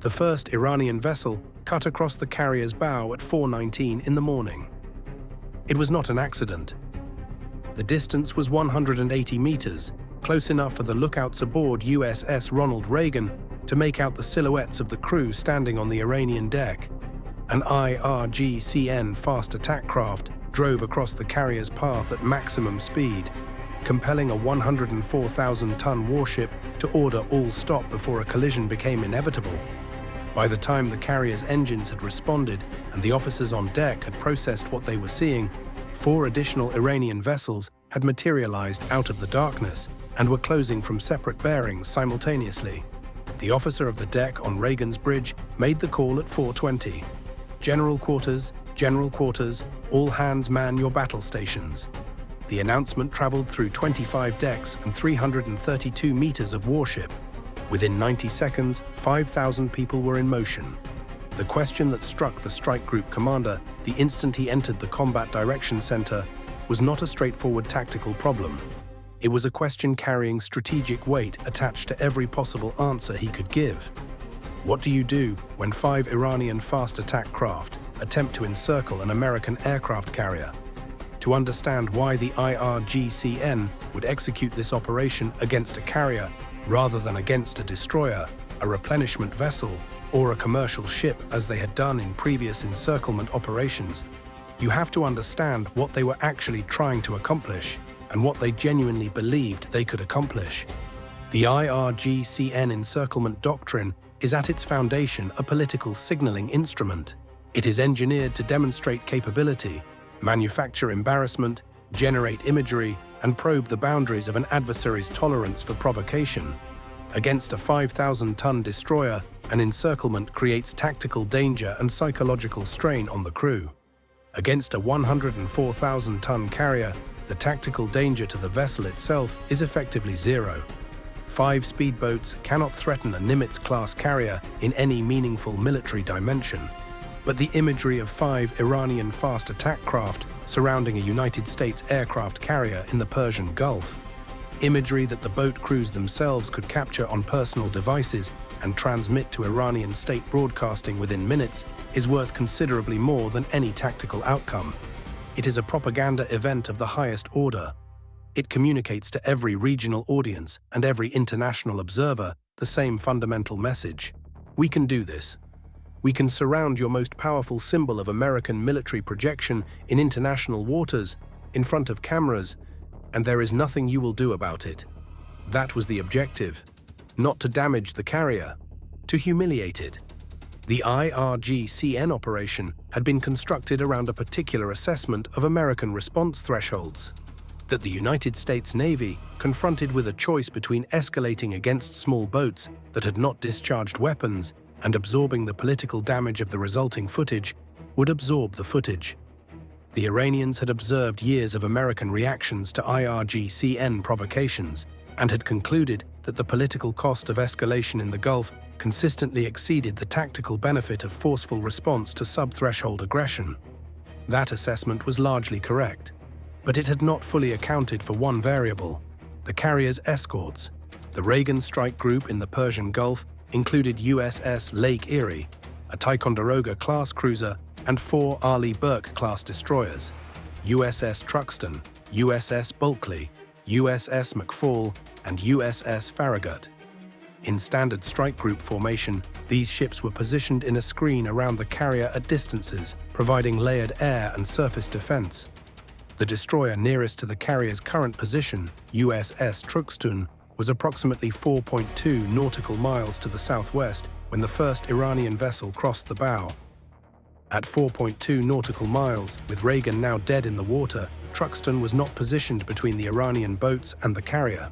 The first Iranian vessel cut across the carrier's bow at 4:19 in the morning. It was not an accident. The distance was 180 meters, close enough for the lookouts aboard USS Ronald Reagan to make out the silhouettes of the crew standing on the Iranian deck. An IRGCN fast attack craft drove across the carrier's path at maximum speed, compelling a 104,000-ton warship to order all stop before a collision became inevitable. By the time the carrier's engines had responded and the officers on deck had processed what they were seeing, 4 additional Iranian vessels had materialized out of the darkness and were closing from separate bearings simultaneously. The officer of the deck on Reagan's bridge made the call at 4:20. General quarters, all hands man your battle stations. The announcement traveled through 25 decks and 332 meters of warship. Within 90 seconds, 5,000 people were in motion. The question that struck the strike group commander the instant he entered the Combat Direction Center was not a straightforward tactical problem. It was a question carrying strategic weight attached to every possible answer he could give. What do you do when 5 Iranian fast attack craft attempt to encircle an American aircraft carrier? To understand why the IRGCN would execute this operation against a carrier rather than against a destroyer, a replenishment vessel, or a commercial ship as they had done in previous encirclement operations, you have to understand what they were actually trying to accomplish and what they genuinely believed they could accomplish. The IRGCN encirclement doctrine is at its foundation a political signaling instrument. It is engineered to demonstrate capability, manufacture embarrassment, generate imagery, and probe the boundaries of an adversary's tolerance for provocation. Against a 5,000-ton destroyer, an encirclement creates tactical danger and psychological strain on the crew. Against a 104,000-ton carrier, the tactical danger to the vessel itself is effectively zero. 5 speedboats cannot threaten a Nimitz-class carrier in any meaningful military dimension. But the imagery of 5 Iranian fast attack craft surrounding a United States aircraft carrier in the Persian Gulf, imagery that the boat crews themselves could capture on personal devices and transmit to Iranian state broadcasting within minutes, is worth considerably more than any tactical outcome. It is a propaganda event of the highest order. It communicates to every regional audience and every international observer the same fundamental message. We can do this. We can surround your most powerful symbol of American military projection in international waters, in front of cameras, and there is nothing you will do about it. That was the objective. Not to damage the carrier, to humiliate it. The IRGCN operation had been constructed around a particular assessment of American response thresholds. That the United States Navy, confronted with a choice between escalating against small boats that had not discharged weapons and absorbing the political damage of the resulting footage, would absorb the footage. The Iranians had observed years of American reactions to IRGCN provocations and had concluded that the political cost of escalation in the Gulf consistently exceeded the tactical benefit of forceful response to sub-threshold aggression. That assessment was largely correct, but it had not fully accounted for one variable: the carrier's escorts. The Reagan strike group in the Persian Gulf included USS Lake Erie, a Ticonderoga-class cruiser, and 4 Arleigh Burke-class destroyers, USS Truxton, USS Bulkley, USS McFall, and USS Farragut. In standard strike group formation, these ships were positioned in a screen around the carrier at distances, providing layered air and surface defense. The destroyer nearest to the carrier's current position, USS Truxton, was approximately 4.2 nautical miles to the southwest when the first Iranian vessel crossed the bow. At 4.2 nautical miles, with Reagan now dead in the water, Truxton was not positioned between the Iranian boats and the carrier.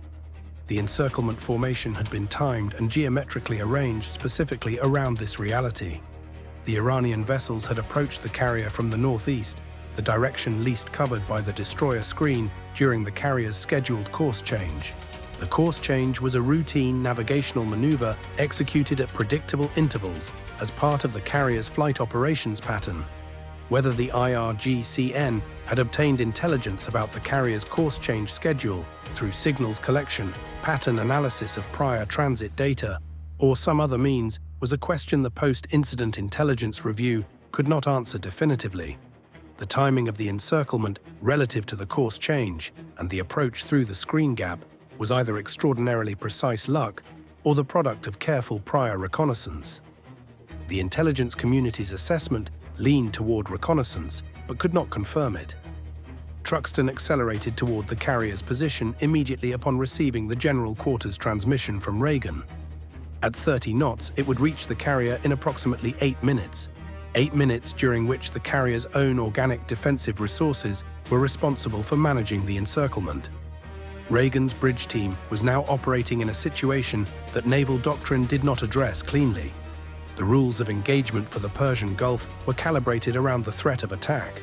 The encirclement formation had been timed and geometrically arranged specifically around this reality. The Iranian vessels had approached the carrier from the northeast, the direction least covered by the destroyer screen during the carrier's scheduled course change. The course change was a routine navigational maneuver executed at predictable intervals as part of the carrier's flight operations pattern. Whether the IRGCN had obtained intelligence about the carrier's course change schedule through signals collection, pattern analysis of prior transit data, or some other means was a question the post-incident intelligence review could not answer definitively. The timing of the encirclement relative to the course change and the approach through the screen gap was either extraordinarily precise luck or the product of careful prior reconnaissance. The intelligence community's assessment leaned toward reconnaissance, but could not confirm it. Truxton accelerated toward the carrier's position immediately upon receiving the General Quarters transmission from Reagan. At 30 knots, it would reach the carrier in approximately 8 minutes. 8 minutes during which the carrier's own organic defensive resources were responsible for managing the encirclement. Reagan's bridge team was now operating in a situation that naval doctrine did not address cleanly. The rules of engagement for the Persian Gulf were calibrated around the threat of attack.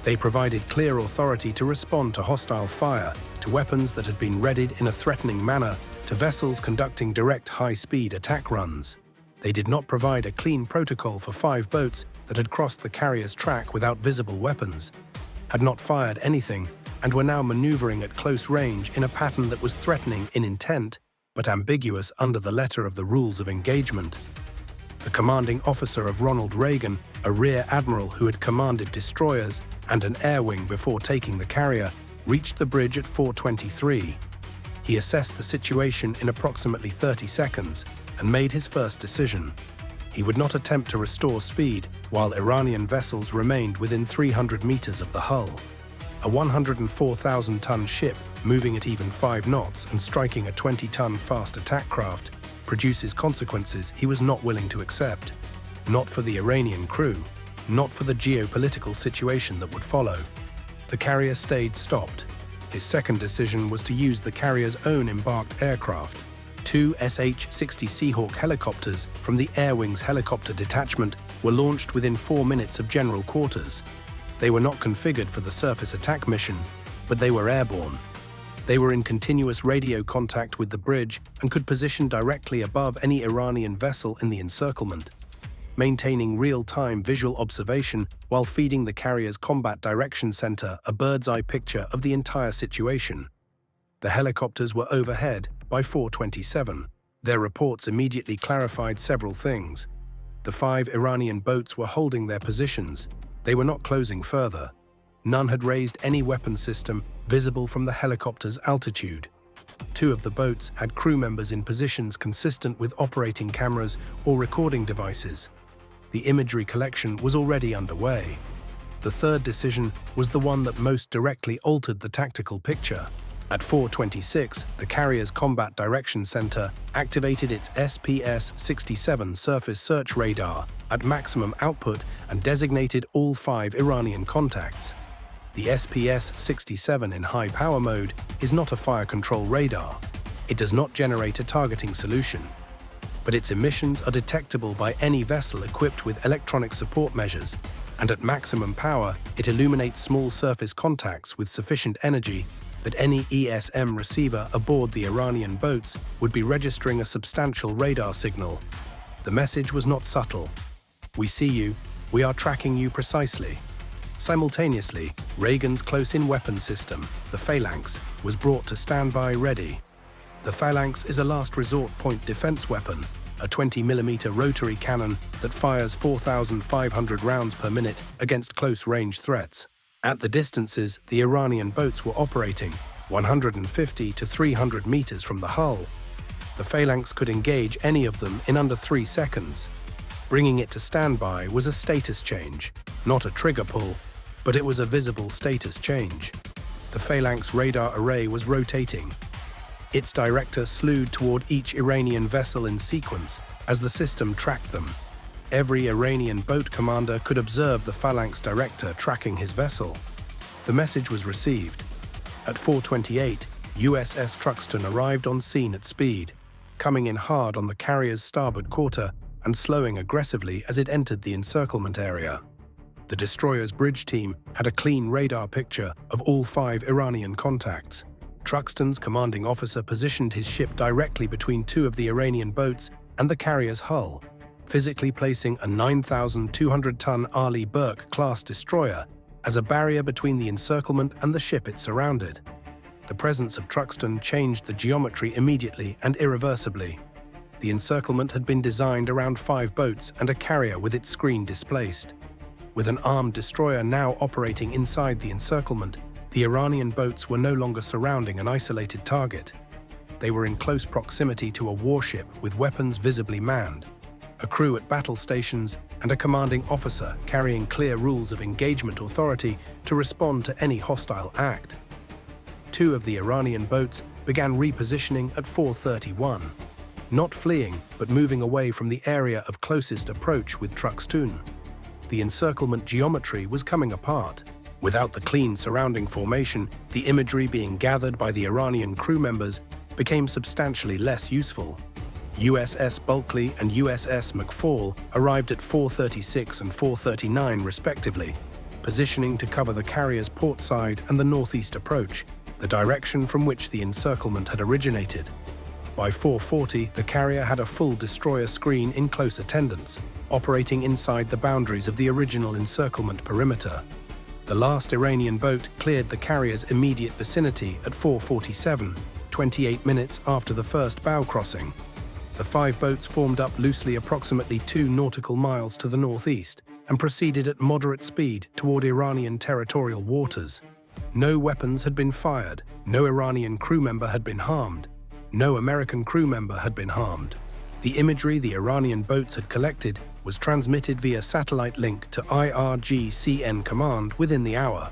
They provided clear authority to respond to hostile fire, to weapons that had been readied in a threatening manner, to vessels conducting direct high-speed attack runs. They did not provide a clean protocol for 5 boats that had crossed the carrier's track without visible weapons, had not fired anything, and were now maneuvering at close range in a pattern that was threatening in intent, but ambiguous under the letter of the rules of engagement. The commanding officer of Ronald Reagan, a rear admiral who had commanded destroyers and an air wing before taking the carrier, reached the bridge at 4:23. He assessed the situation in approximately 30 seconds and made his first decision. He would not attempt to restore speed while Iranian vessels remained within 300 meters of the hull. A 104,000-ton ship moving at even 5 knots and striking a 20-ton fast attack craft produces consequences he was not willing to accept. Not for the Iranian crew, not for the geopolitical situation that would follow. The carrier stayed stopped. His second decision was to use the carrier's own embarked aircraft. 2 SH-60 Seahawk helicopters from the Air Wing's helicopter detachment were launched within 4 minutes of General Quarters. They were not configured for the surface attack mission, but they were airborne. They were in continuous radio contact with the bridge and could position directly above any Iranian vessel in the encirclement, maintaining real-time visual observation while feeding the carrier's Combat Direction Center a bird's-eye picture of the entire situation. The helicopters were overhead by 4:27. Their reports immediately clarified several things. The 5 Iranian boats were holding their positions. They were not closing further. None had raised any weapon system visible from the helicopter's altitude. 2 of the boats had crew members in positions consistent with operating cameras or recording devices. The imagery collection was already underway. The third decision was the one that most directly altered the tactical picture. At 4:26, the carrier's Combat Direction Center activated its SPS-67 surface search radar at maximum output and designated all 5 Iranian contacts. The SPS-67 in high power mode is not a fire control radar. It does not generate a targeting solution, but its emissions are detectable by any vessel equipped with electronic support measures, and at maximum power, it illuminates small surface contacts with sufficient energy that any ESM receiver aboard the Iranian boats would be registering a substantial radar signal. The message was not subtle. "We see you. We are tracking you precisely." Simultaneously, Reagan's close-in weapon system, the Phalanx, was brought to standby ready. The Phalanx is a last resort point defense weapon, a 20mm rotary cannon that fires 4,500 rounds per minute against close-range threats. At the distances the Iranian boats were operating, 150 to 300 meters from the hull, the Phalanx could engage any of them in under 3 seconds. Bringing it to standby was a status change, not a trigger pull, but it was a visible status change. The Phalanx radar array was rotating. Its director slewed toward each Iranian vessel in sequence as the system tracked them. Every Iranian boat commander could observe the Phalanx director tracking his vessel. The message was received. At 4:28, USS Truxton arrived on scene at speed, coming in hard on the carrier's starboard quarter and slowing aggressively as it entered the encirclement area. The destroyer's bridge team had a clean radar picture of all 5 Iranian contacts. Truxton's commanding officer positioned his ship directly between 2 of the Iranian boats and the carrier's hull, physically placing a 9,200-ton Arleigh Burke-class destroyer as a barrier between the encirclement and the ship it surrounded. The presence of Truxton changed the geometry immediately and irreversibly. The encirclement had been designed around 5 boats and a carrier with its screen displaced. With an armed destroyer now operating inside the encirclement, the Iranian boats were no longer surrounding an isolated target. They were in close proximity to a warship with weapons visibly manned, a crew at battle stations, and a commanding officer carrying clear rules of engagement authority to respond to any hostile act. 2 of the Iranian boats began repositioning at 4:31, not fleeing but moving away from the area of closest approach with Truxton. The encirclement geometry was coming apart. Without the clean surrounding formation, the imagery being gathered by the Iranian crew members became substantially less useful. USS Bulkley and USS McFall arrived at 4:36 and 4:39 respectively, positioning to cover the carrier's port side and the northeast approach, the direction from which the encirclement had originated. By 4:40, the carrier had a full destroyer screen in close attendance, operating inside the boundaries of the original encirclement perimeter. The last Iranian boat cleared the carrier's immediate vicinity at 4:47, 28 minutes after the first bow crossing. The 5 boats formed up loosely approximately 2 nautical miles to the northeast and proceeded at moderate speed toward Iranian territorial waters. No weapons had been fired, no Iranian crew member had been harmed, no American crew member had been harmed. The imagery the Iranian boats had collected was transmitted via satellite link to IRGCN command within the hour.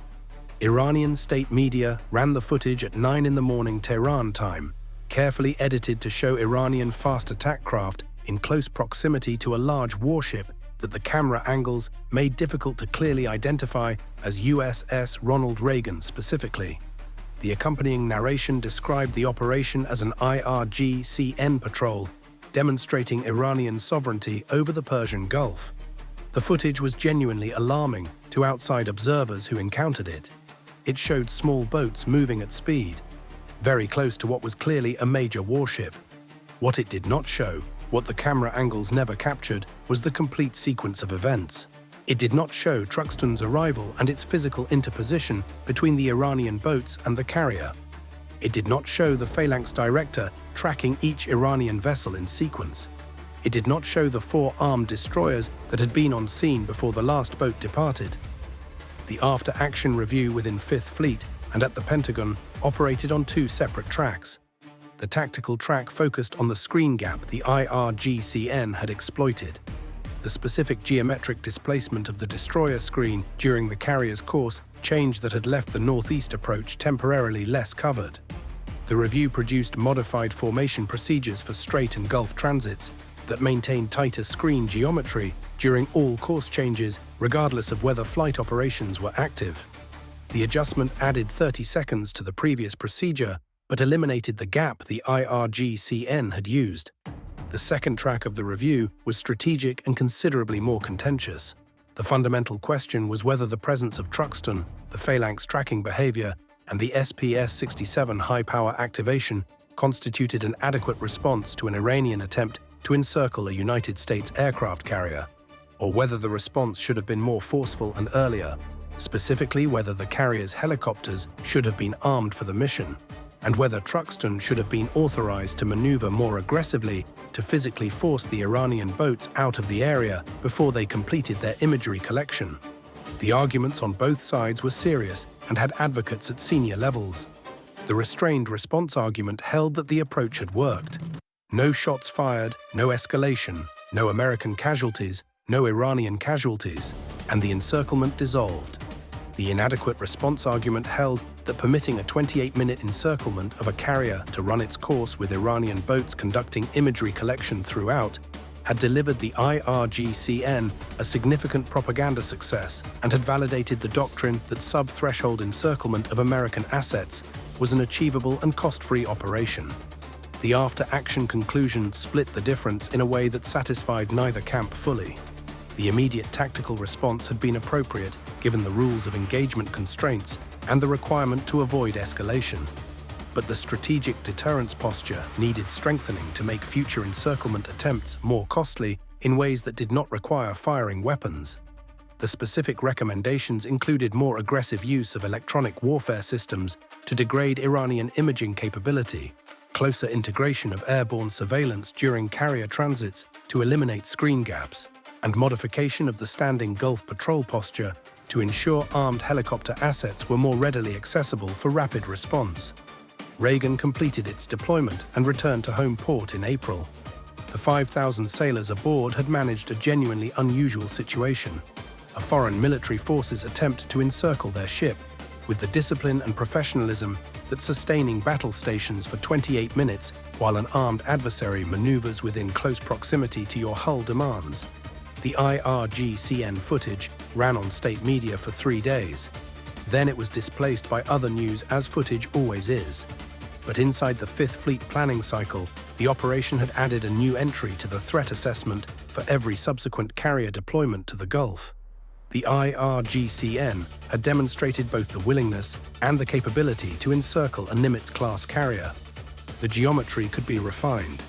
Iranian state media ran the footage at 9 in the morning Tehran time, carefully edited to show Iranian fast attack craft in close proximity to a large warship that the camera angles made difficult to clearly identify as USS Ronald Reagan specifically. The accompanying narration described the operation as an IRGCN patrol, demonstrating Iranian sovereignty over the Persian Gulf. The footage was genuinely alarming to outside observers who encountered it. It showed small boats moving at speed, very close to what was clearly a major warship. What it did not show, what the camera angles never captured, was the complete sequence of events. It did not show Truxton's arrival and its physical interposition between the Iranian boats and the carrier. It did not show the phalanx director tracking each Iranian vessel in sequence. It did not show the 4 armed destroyers that had been on scene before the last boat departed. The after-action review within 5th Fleet and at the Pentagon operated on 2 separate tracks. The tactical track focused on the screen gap the IRGCN had exploited. The specific geometric displacement of the destroyer screen during the carrier's course change that had left the northeast approach temporarily less covered. The review produced modified formation procedures for Strait and Gulf transits that maintained tighter screen geometry during all course changes, regardless of whether flight operations were active. The adjustment added 30 seconds to the previous procedure, but eliminated the gap the IRGCN had used. The second track of the review was strategic and considerably more contentious. The fundamental question was whether the presence of Truxton, the phalanx tracking behavior, and the SPS-67 high-power activation constituted an adequate response to an Iranian attempt to encircle a United States aircraft carrier, or whether the response should have been more forceful and earlier, specifically whether the carrier's helicopters should have been armed for the mission, and whether Truxton should have been authorized to maneuver more aggressively to physically force the Iranian boats out of the area before they completed their imagery collection. The arguments on both sides were serious and had advocates at senior levels. The restrained response argument held that the approach had worked. No shots fired, no escalation, no American casualties, no Iranian casualties, and the encirclement dissolved. The inadequate response argument held that permitting a 28-minute encirclement of a carrier to run its course with Iranian boats conducting imagery collection throughout had delivered the IRGCN a significant propaganda success and had validated the doctrine that sub-threshold encirclement of American assets was an achievable and cost-free operation. The after-action conclusion split the difference in a way that satisfied neither camp fully. The immediate tactical response had been appropriate given the rules of engagement constraints and the requirement to avoid escalation. But the strategic deterrence posture needed strengthening to make future encirclement attempts more costly in ways that did not require firing weapons. The specific recommendations included more aggressive use of electronic warfare systems to degrade Iranian imaging capability, closer integration of airborne surveillance during carrier transits to eliminate screen gaps, and modification of the standing Gulf patrol posture to ensure armed helicopter assets were more readily accessible for rapid response. Reagan completed its deployment and returned to home port in April. The 5,000 sailors aboard had managed a genuinely unusual situation: a foreign military force's attempt to encircle their ship, with the discipline and professionalism that sustaining battle stations for 28 minutes while an armed adversary maneuvers within close proximity to your hull demands. The IRGCN footage ran on state media for 3 days. Then it was displaced by other news, as footage always is. But inside the 5th Fleet planning cycle, the operation had added a new entry to the threat assessment for every subsequent carrier deployment to the Gulf. The IRGCN had demonstrated both the willingness and the capability to encircle a Nimitz-class carrier. The geometry could be refined,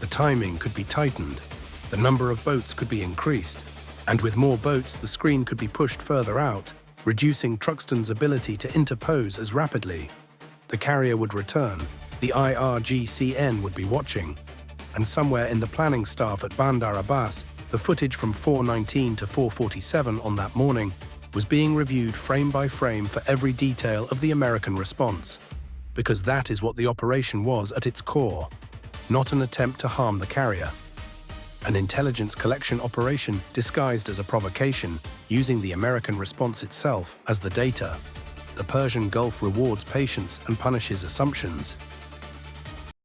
the timing could be tightened, the number of boats could be increased, and with more boats the screen could be pushed further out, reducing Truxton's ability to interpose as rapidly. The carrier would return, the IRGCN would be watching, and somewhere in the planning staff at Bandar Abbas, the footage from 4:19 to 4:47 on that morning was being reviewed frame by frame for every detail of the American response, because that is what the operation was at its core, not an attempt to harm the carrier. An intelligence collection operation disguised as a provocation, using the American response itself as the data. The Persian Gulf rewards patience and punishes assumptions.